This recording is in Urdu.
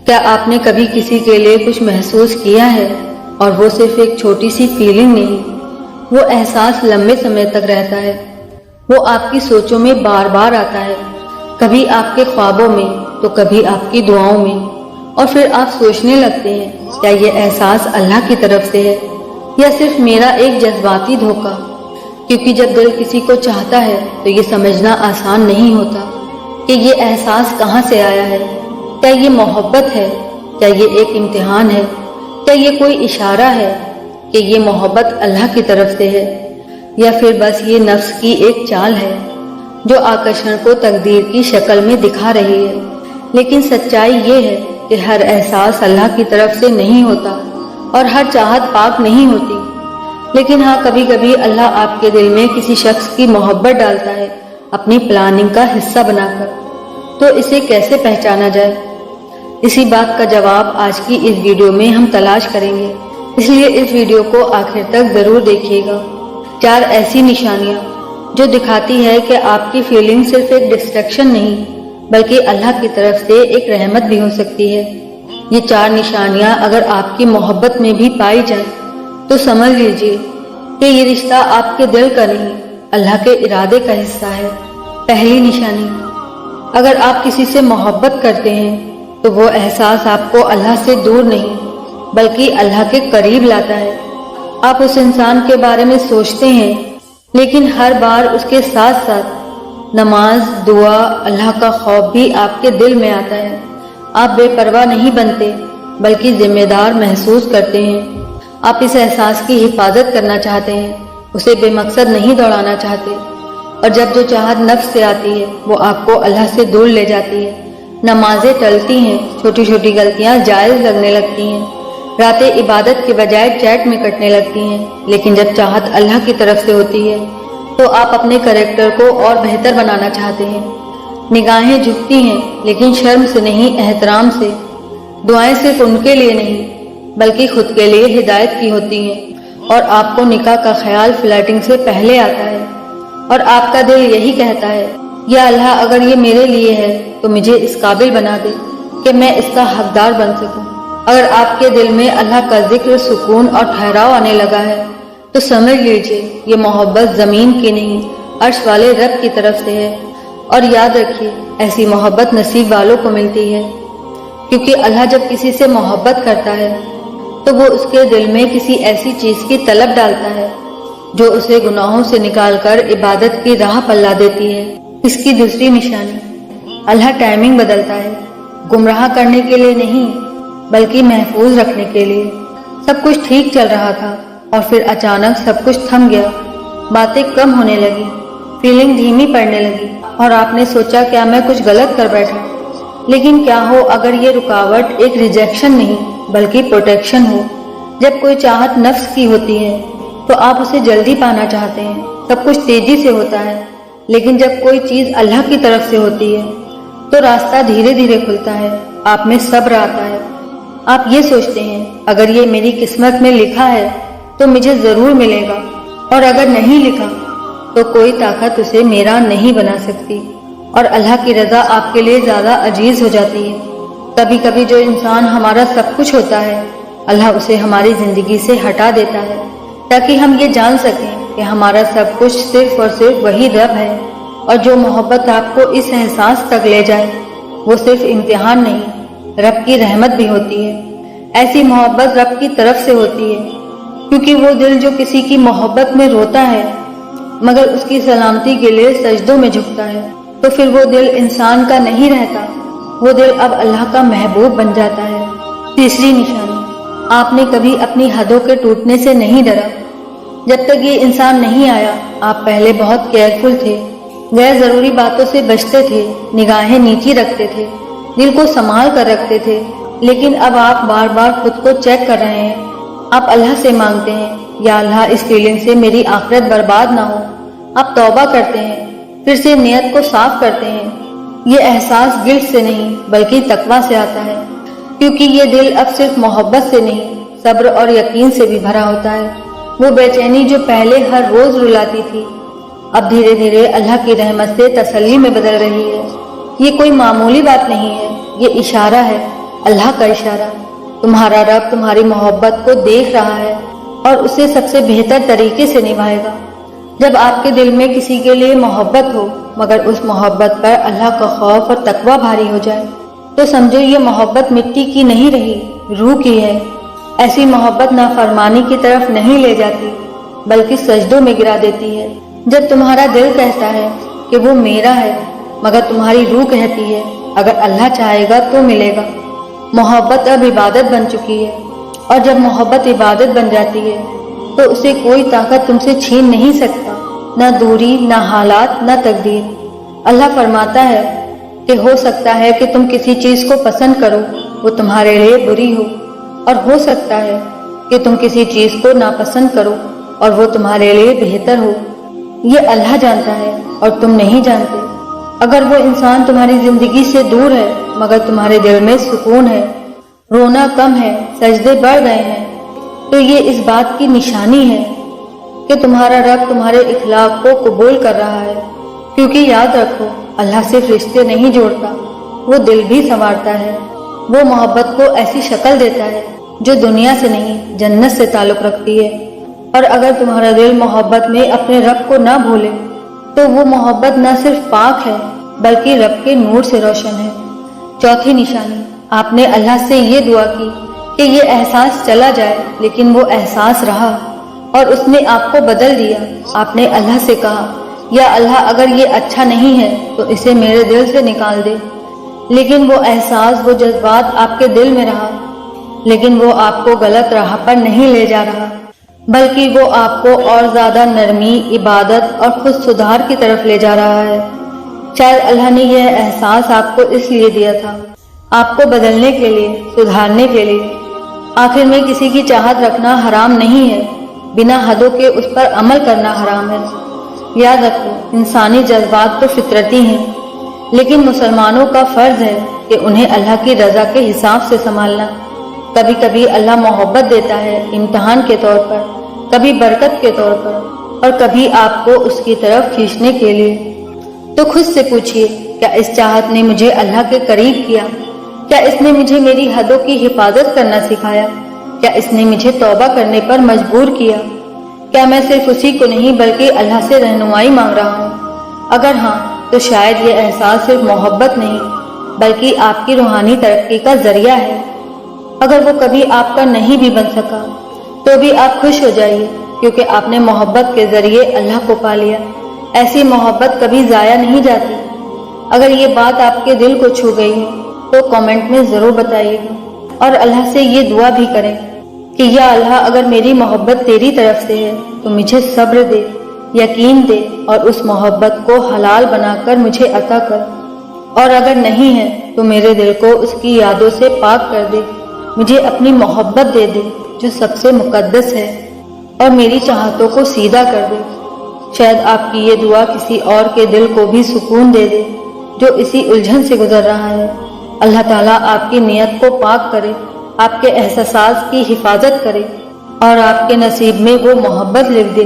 کیا آپ نے کبھی کسی کے لیے کچھ محسوس کیا ہے اور وہ صرف ایک چھوٹی سی فیلنگ نہیں، وہ احساس لمبے سمے تک رہتا ہے، وہ آپ کی سوچوں میں بار بار آتا ہے، کبھی آپ کے خوابوں میں تو کبھی آپ کی دعاؤں میں، اور پھر آپ سوچنے لگتے ہیں کیا یہ احساس اللہ کی طرف سے ہے یا صرف میرا ایک جذباتی دھوکہ؟ کیونکہ جب دل کسی کو چاہتا ہے تو یہ سمجھنا آسان نہیں ہوتا کہ یہ احساس کہاں سے آیا ہے۔ کیا یہ محبت ہے؟ کیا یہ ایک امتحان ہے؟ کیا یہ کوئی اشارہ ہے کہ یہ محبت اللہ کی طرف سے ہے، یا پھر بس یہ نفس کی ایک چال ہے جو آکرشن کو تقدیر کی شکل میں دکھا رہی ہے؟ لیکن سچائی یہ ہے کہ ہر احساس اللہ کی طرف سے نہیں ہوتا اور ہر چاہت پاک نہیں ہوتی، لیکن ہاں کبھی کبھی اللہ آپ کے دل میں کسی شخص کی محبت ڈالتا ہے اپنی پلاننگ کا حصہ بنا کر۔ تو اسے کیسے پہچانا جائے؟ اسی بات کا جواب آج کی اس ویڈیو میں ہم تلاش کریں گے، اس لیے اس ویڈیو کو آخر تک ضرور دیکھیے گا۔ 4 ایسی نشانیاں جو دکھاتی ہے کہ آپ کی فیلنگ صرف ایک ڈسٹریکشن نہیں بلکہ اللہ کی طرف سے ایک رحمت بھی ہو سکتی ہے۔ یہ 4 نشانیاں اگر آپ کی محبت میں بھی پائی جائیں تو سمجھ لیجئے کہ یہ رشتہ آپ کے دل کا نہیں، اللہ کے ارادے کا حصہ ہے۔ پہلی نشانی، اگر آپ کسی سے محبت کرتے ہیں تو وہ احساس آپ کو اللہ سے دور نہیں بلکہ اللہ کے قریب لاتا ہے۔ آپ اس انسان کے بارے میں سوچتے ہیں لیکن ہر بار اس کے ساتھ ساتھ نماز، دعا، اللہ کا خوف بھی آپ کے دل میں آتا ہے۔ آپ بے پرواہ نہیں بنتے بلکہ ذمہ دار محسوس کرتے ہیں۔ آپ اس احساس کی حفاظت کرنا چاہتے ہیں، اسے بے مقصد نہیں دوڑانا چاہتے، اور جب جو چاہت نفس سے آتی ہے وہ آپ کو اللہ سے دور لے جاتی ہے۔ نمازیں ٹلتی ہیں، چھوٹی چھوٹی غلطیاں جائز لگنے لگتی ہیں، راتیں عبادت کے بجائے چیٹ میں کٹنے لگتی ہیں، لیکن جب چاہت اللہ کی طرف سے ہوتی ہے تو آپ اپنے کریکٹر کو اور بہتر بنانا چاہتے ہیں۔ نگاہیں جھکتی ہیں لیکن شرم سے نہیں، احترام سے۔ دعائیں صرف ان کے لیے نہیں بلکہ خود کے لیے ہدایت کی ہوتی ہیں، اور آپ کو نکاح کا خیال فلیٹنگ سے پہلے آتا ہے، اور آپ کا دل یہی کہتا ہے یا اللہ اگر یہ میرے لیے ہے تو مجھے اس قابل بنا دے کہ میں اس کا حقدار بن سکوں۔ اگر آپ کے دل میں اللہ کا ذکر، سکون اور ٹھہراؤ آنے لگا ہے تو سمجھ لیجئے یہ محبت زمین کی نہیں، عرش والے رب کی طرف سے ہے۔ اور یاد رکھیے ایسی محبت نصیب والوں کو ملتی ہے، کیونکہ اللہ جب کسی سے محبت کرتا ہے تو وہ اس کے دل میں کسی ایسی چیز کی طلب ڈالتا ہے جو اسے گناہوں سے نکال کر عبادت کی راہ پر لا دیتی ہے۔ اس کی دوسری نشانی، اللہ ٹائمنگ بدلتا ہے، گمراہ کرنے کے لیے نہیں بلکہ محفوظ رکھنے کے لیے۔ سب کچھ ٹھیک چل رہا تھا اور پھر اچانک سب کچھ تھم گیا، باتیں کم ہونے لگی، فیلنگ دھیمی پڑنے لگی، اور آپ نے سوچا کیا میں کچھ غلط کر بیٹھا؟ لیکن کیا ہو اگر یہ رکاوٹ ایک ریجیکشن نہیں بلکہ پروٹیکشن ہو؟ جب کوئی چاہت نفس کی ہوتی ہے تو آپ اسے جلدی پانا چاہتے ہیں، سب کچھ تیزی سے ہوتا ہے، لیکن جب کوئی چیز اللہ کی طرف سے ہوتی ہے تو راستہ دھیرے دھیرے کھلتا ہے، آپ میں صبر آتا ہے۔ آپ یہ سوچتے ہیں اگر یہ میری قسمت میں لکھا ہے تو مجھے ضرور ملے گا، اور اگر نہیں لکھا تو کوئی طاقت اسے میرا نہیں بنا سکتی، اور اللہ کی رضا آپ کے لیے زیادہ عزیز ہو جاتی ہے۔ کبھی کبھی جو انسان ہمارا سب کچھ ہوتا ہے اللہ اسے ہماری زندگی سے ہٹا دیتا ہے تاکہ ہم یہ جان سکیں کہ ہمارا سب کچھ صرف اور صرف وہی رب ہے، اور جو محبت آپ کو اس احساس تک لے جائے وہ صرف امتحان نہیں، رب کی رحمت بھی ہوتی ہے۔ ایسی محبت رب کی طرف سے ہوتی ہے، کیونکہ وہ دل جو کسی کی محبت میں روتا ہے مگر اس کی سلامتی کے لیے سجدوں میں جھکتا ہے تو پھر وہ دل انسان کا نہیں رہتا، وہ دل اب اللہ کا محبوب بن جاتا ہے۔ تیسری نشانی، آپ نے کبھی اپنی حدوں کے ٹوٹنے سے نہیں ڈرا۔ جب تک یہ انسان نہیں آیا آپ پہلے بہت کیئرفل تھے، غیر ضروری باتوں سے بچتے تھے، نگاہیں نیچی رکھتے تھے، دل کو سنبھال کر رکھتے تھے، لیکن اب آپ بار بار خود کو چیک کر رہے ہیں۔ آپ اللہ سے مانگتے ہیں یا اللہ اس فیلنگ سے میری آخرت برباد نہ ہو۔ آپ توبہ کرتے ہیں، پھر سے نیت کو صاف کرتے ہیں۔ یہ احساس گلٹ سے نہیں بلکہ تقویٰ سے آتا ہے، کیونکہ یہ دل اب صرف محبت سے نہیں صبر اور یقین سے بھی بھرا ہوتا ہے۔ وہ بے چینی جو پہلے ہر روز رلاتی تھی اب دھیرے دھیرے اللہ کی رحمت سے تسلی میں بدل رہی ہے۔ یہ کوئی معمولی بات نہیں ہے، یہ اشارہ ہے اللہ کا اشارہ۔ تمہارا رب تمہاری محبت کو دیکھ رہا ہے اور اسے سب سے بہتر طریقے سے نبھائے گا۔ جب آپ کے دل میں کسی کے لیے محبت ہو مگر اس محبت پر اللہ کا خوف اور تقوی بھاری ہو جائے تو سمجھو یہ محبت مٹی کی نہیں رہی، روح کی ہے۔ ایسی محبت نافرمانی کی طرف نہیں لے جاتی بلکہ سجدوں میں گرا دیتی ہے۔ جب تمہارا دل کہتا ہے کہ وہ میرا ہے مگر تمہاری روح کہتی ہے اگر اللہ چاہے گا تو ملے گا۔ محبت اب عبادت بن چکی ہے، اور جب محبت عبادت بن جاتی ہے تو اسے کوئی طاقت تم سے چھین نہیں سکتا، نہ دوری، نہ حالات، نہ تقدیر۔ اللہ فرماتا ہے کہ ہو سکتا ہے کہ تم کسی چیز کو پسند کرو وہ تمہارے لیے بری ہو، اور ہو سکتا ہے کہ تم کسی چیز کو ناپسند کرو اور وہ تمہارے لیے بہتر ہو۔ یہ اللہ جانتا ہے اور تم نہیں جانتے۔ اگر وہ انسان تمہاری زندگی سے دور ہے مگر تمہارے دل میں سکون ہے، رونا کم ہے، سجدے بڑھ گئے ہیں، تو یہ اس بات کی نشانی ہے کہ تمہارا رب تمہارے اخلاق کو قبول کر رہا ہے۔ کیونکہ یاد رکھو اللہ صرف رشتے نہیں جوڑتا، وہ دل بھی سنوارتا ہے۔ وہ محبت کو ایسی شکل دیتا ہے جو دنیا سے نہیں جنت سے تعلق رکھتی ہے۔ اور اگر تمہارا دل محبت میں اپنے رب کو نہ بھولے تو وہ محبت نہ صرف پاک ہے بلکہ رب کے نور سے روشن ہے۔ چوتھی نشانی، آپ نے اللہ سے یہ دعا کی کہ یہ احساس چلا جائے لیکن وہ احساس رہا اور اس نے آپ کو بدل دیا۔ آپ نے اللہ سے کہا یا اللہ اگر یہ اچھا نہیں ہے تو اسے میرے دل سے نکال دے، لیکن وہ احساس، وہ جذبات آپ کے دل میں رہا، لیکن وہ آپ کو غلط راہ پر نہیں لے جا رہا بلکہ وہ آپ کو اور زیادہ نرمی، عبادت اور خود سدھار کی طرف لے جا رہا ہے۔ شاید اللہ نے یہ احساس آپ کو اس لیے دیا تھا، آپ کو بدلنے کے لیے، سدھارنے کے لیے۔ آخر میں کسی کی چاہت رکھنا حرام نہیں ہے، بنا حدوں کے اس پر عمل کرنا حرام ہے۔ یاد رکھو انسانی جذبات تو فطرتی ہیں، لیکن مسلمانوں کا فرض ہے کہ انہیں اللہ کی رضا کے حساب سے سنبھالنا۔ کبھی کبھی اللہ محبت دیتا ہے امتحان کے طور پر، کبھی برکت کے طور پر، اور کبھی آپ کو اس کی طرف کھینچنے کے لیے۔ تو خود سے پوچھئے، کیا اس چاہت نے مجھے اللہ کے قریب کیا؟ کیا اس نے مجھے میری حدوں کی حفاظت کرنا سکھایا؟ کیا اس نے مجھے توبہ کرنے پر مجبور کیا؟ کیا میں صرف اسی کو نہیں بلکہ اللہ سے رہنمائی مانگ رہا ہوں؟ اگر ہاں تو شاید یہ احساس صرف محبت نہیں بلکہ آپ کی روحانی ترقی کا ذریعہ ہے۔ اگر وہ کبھی آپ کا نہیں بھی بن سکا تو بھی آپ خوش ہو جائیے، کیونکہ آپ نے محبت کے ذریعے اللہ کو پا لیا۔ ایسی محبت کبھی ضائع نہیں جاتی۔ اگر یہ بات آپ کے دل کو چھو گئی ہو تو کامنٹ میں ضرور بتائیے گا، اور اللہ سے یہ دعا بھی کریں کہ یا اللہ اگر میری محبت تیری طرف سے ہے تو مجھے صبر دے، یقین دے، اور اس محبت کو حلال بنا کر مجھے عطا کر، اور اگر نہیں ہے تو میرے دل کو اس کی یادوں سے پاک کر دے، مجھے اپنی محبت دے دے جو سب سے مقدس ہے، اور میری چاہتوں کو سیدھا کر دے۔ شاید آپ کی یہ دعا کسی اور کے دل کو بھی سکون دے دے جو اسی الجھن سے گزر رہا ہے۔ اللہ تعالیٰ آپ کی نیت کو پاک کرے، آپ کے احساسات کی حفاظت کرے، اور آپ کے نصیب میں وہ محبت لکھ دے